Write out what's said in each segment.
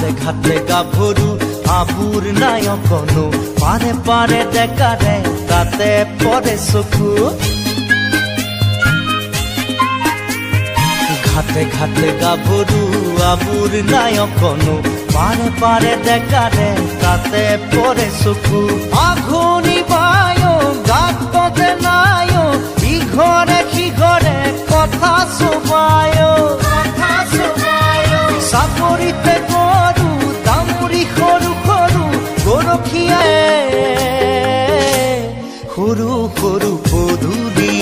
ঘাটে ঘাটে গাভৰু আবুৰ নাই অকণো পাৰে পাৰে ডেকাৰে তাতে পৰে চকু ঘাটে ঘাটে গাভৰু আবুৰ নাই অকণো পাৰে পাৰে ডেকাৰে তাতে পৰে চকু আঘোণি বায়ো গাত পদে নায়ো ইঘৰে সিঘৰে কথা চবায়ো চাপৰিতে গৰু তামুৰি সৰু সৰু গৰখীয়াই সৰু সৰু পদূলি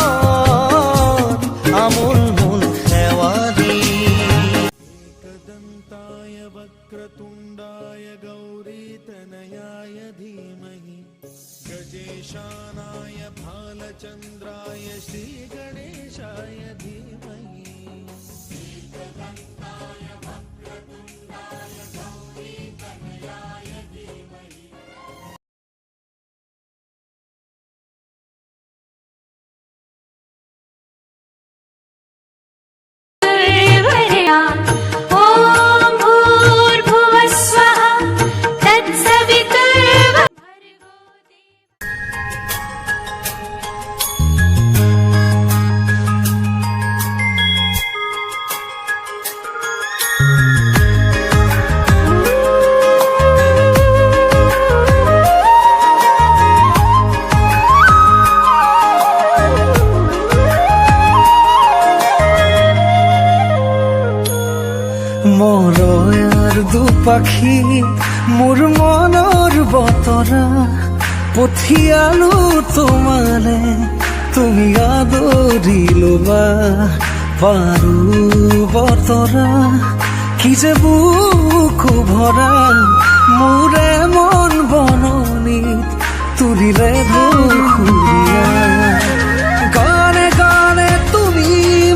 সুবাসত আমোল মোল শেৱালি एकदन्ताय वक्रतुण्डाय गौरीतनयाय धीमहि गजेशानाय भालचन्द्राय श्रीगणेशाय धीमहि মৰয়াৰ দুপাখি মোৰ মনৰ বতৰা পঠিয়ালো তোমালে তুমি আদৰি ল'বা পাৰো বতৰা কি যে বুকু ভৰা মোৰে মন বননিত তুলিলে সুৰীয়া গানে গানে তুমি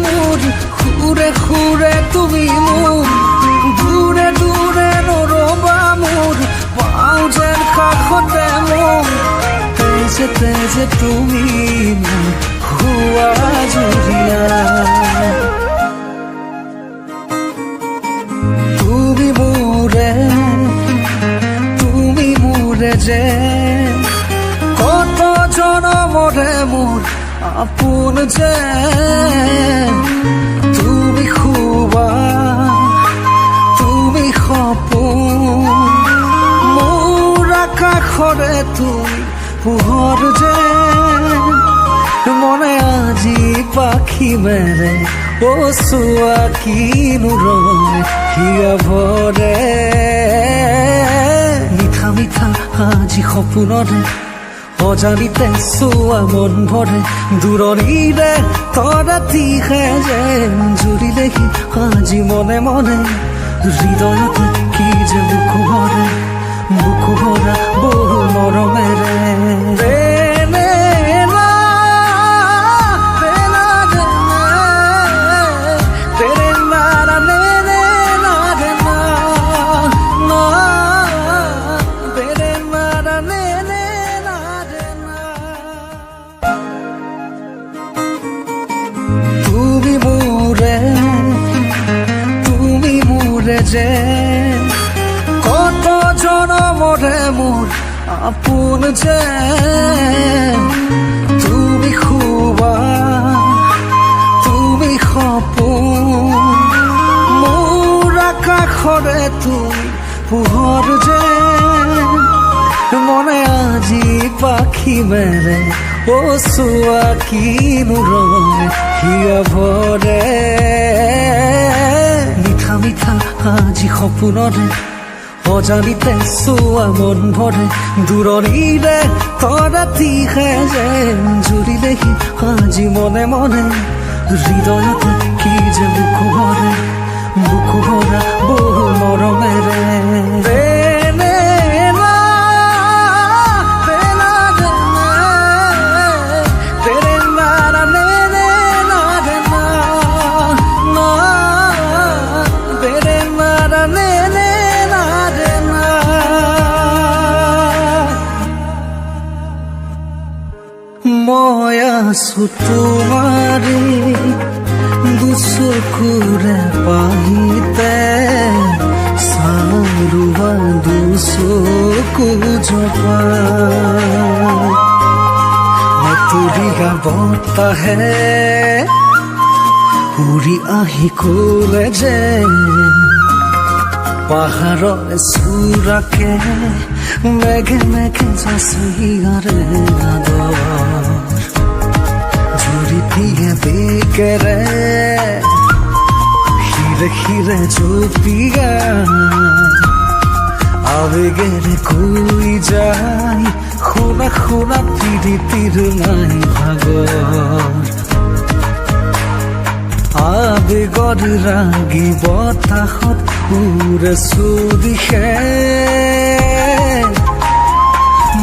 মোৰ সুৰে সুৰে তুমি মোৰ দূৰে দূৰে নৰবা মোৰ পাওঁ যেন কাষতে মোৰ তেজে তেজে তুমি মোৰ হোৱা জুৰিয়া তুমি মোৰে যে কত জনমৰে মোৰ আপোন যে তুমি শুবা তুমি সপোন মোৰ আকাশৰে তুমি পোহৰ যে মনে আজি পাখি মেৰে ও চোৱা কিনো ৰং হিয়া ভৰে মিঠা মিঠা আজি সপোনৰে অজানিতে চোৱা মন ভৰে দূৰণিৰে তৰাতিহে যেন জুৰিলেহি আজি মনে মনে হৃদয়তে কি যে বুকু ভৰা বহু মৰমেৰে তুমি মোৰে যে কত জনমৰে মোৰ আপোন যে তুমি শুবা তুমি সপোন মোৰ আকাশৰে তুমি পোহৰ যে মনে আজি পাখি মেৰে ও চোৱা কিনো ৰং হিয়া ভৰে মিঠা মিঠা আজি সপোনৰে অজানিতে চোৱা মন ভৰে দূৰণিৰে তৰাতিহে যেন জুৰিলেহি আজি মনে মনে হৃদয়তে কি যে বুকু ভৰা বহু মৰমেৰে মই আছো তোমাৰে দুচকুৰে পাহিতে চাৰুৱা দুচকু জপা তুৰিয়া বতাহে উৰি আহি ক'লে যে পাহাৰৰ চূড়াকে মেঘে মেঘে যাচিয়াৰে আদৰ ঝুৰি দিয়ে বেকেৰে হিৰে হিৰে জপিয়াই আবেগেৰে কৈ যায় শুনা শুনা পিৰিতিৰ নাই ভাগৰ আবেগৰ ৰাগি বতাহত উৰে চুদিশে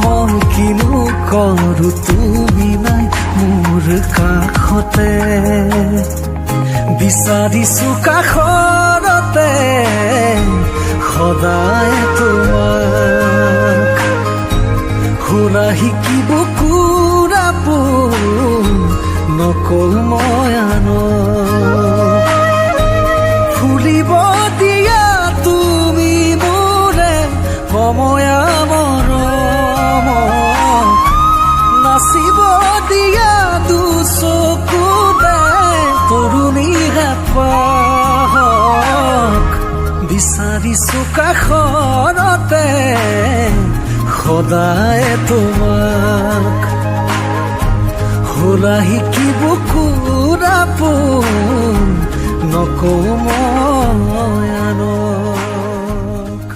মই কিনো কৰো তুমি নাই মোৰ কাষতে বিচাৰিছো কাষৰতে সদায় তোমাক শুনা শিকিব কুৰাব নকল মই ফুলিব দিয়া তুমি মোৰে সময়া মৰম নাচিব দিয়া দুচকুতে তৰুণী হেঁপাহক বিচাৰিছো কাষৰতে সদায় তোমাক শুনা শিকিব কুৰাব নকৌ মই আনক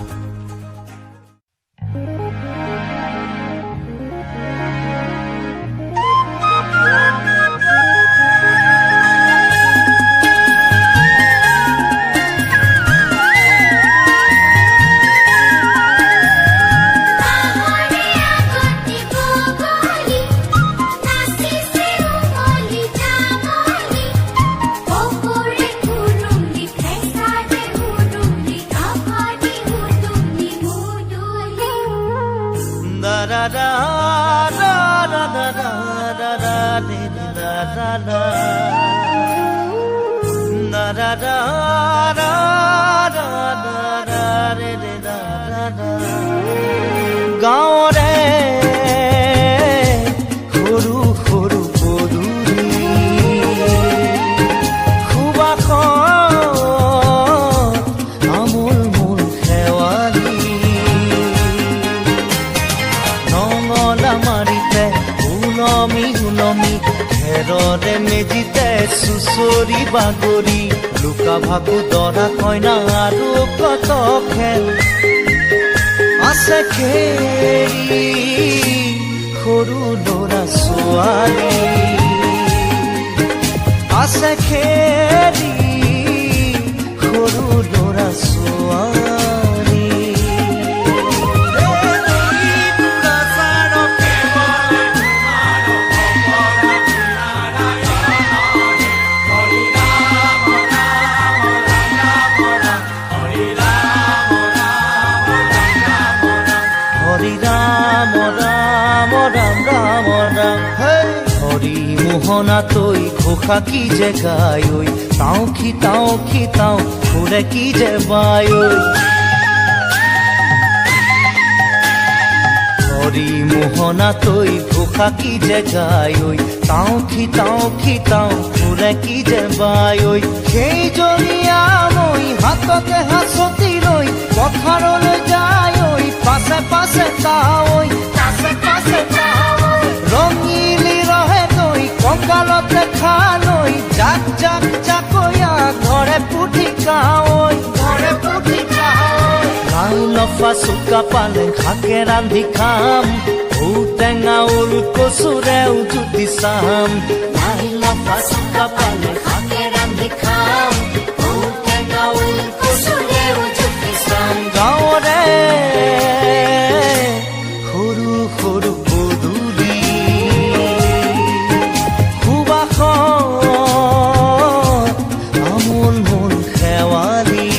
গাঁৱৰে সৰু সৰু পদূলি সুবাসত আমোল মোল শেৱালি নঙলা মাৰিতে ওলমি ওলমি খেৰৰে মেজিতে চুচৰি বাগৰি লুকা ভাকু দৰা কইনা আৰু কত খেল আছে খেলি সৰু ল'ৰা ছোৱালী আছে খেলি সৰু ল'ৰা ছোৱালী মোহনা তৈ ঘোষা কি যে গায় তাও খিতাও ফুৰে কি যে বায় হৰি মোহনা তৈ ঘোষা কি যে গায় তাও খিতাও ফুৰে কি যে বায় সেইজনীয়া মই হাততে হাঁচতি লৈ পথাৰলৈ যায় পাছে পাছে তাৱৈ ৰঙিলি ৰহে তৈ কঁকালতে খালৈ জাক জাক জাকৈয়া ঘৰে পুঠি খাৱৈ লাই লফা চুকা পালে শাকে ৰান্ধি খাম ঔটেঙা ওল কচুৰেও জুতি চাম লাই লফা চুকা পালে শাকে ৰান্ধি খাম ঔটেঙা ওল কচুৰেও জুতি চাম গাঁৱৰে সৰু সৰু পদূলি সুবাসত আমোল মোল শেৱালি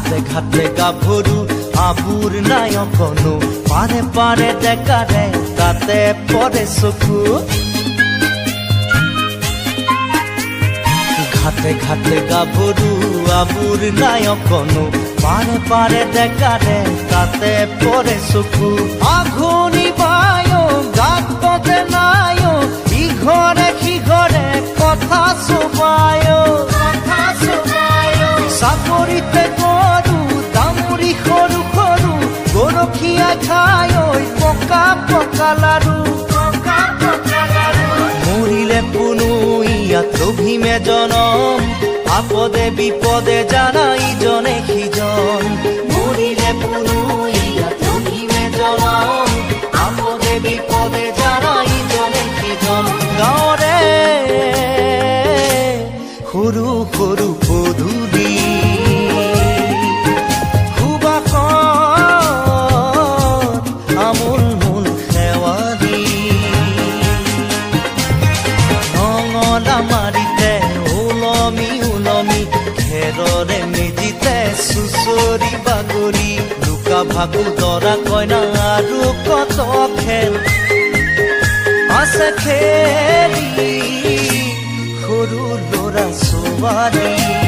ঘাটে ঘাটে গাভৰু আবুৰ নাই অকণো পাৰে পাৰে ডেকাৰে তাতে পৰে চকু ঘাটে ঘাটে গাভৰু আবুৰ নাই অকণো পাৰে পাৰে ডেকাৰে তাতে পৰে চকু আঘোণি বায়ো গাত পদে নায়ো ইঘৰে সিঘৰে কথা চুবায়ো চাপৰিতে গৰু দামুৰি সৰু সৰু গৰখীয়া খাই ঐ পকা পকা লাৰু মৰিলে পুনু ইয়াত লভিমে জনম আপদে বিপদে জানা ইজনে সিজন মৰিলে পুনু ইয়াত লভিমে জনম আপদে বিপদে জানা ইজনে সিজন গাঁৱৰে সৰু সৰু পদূলি আমোল মোল শেৱালি নঙলা মাৰিতে ওলমি ওলমি ঘেৰৰে মেজিতে চুচৰি বাগৰি লুকা ভাগু দৰা কইনা আৰু কত খেল আছে খেলি সৰু ল'ৰা ছোৱালী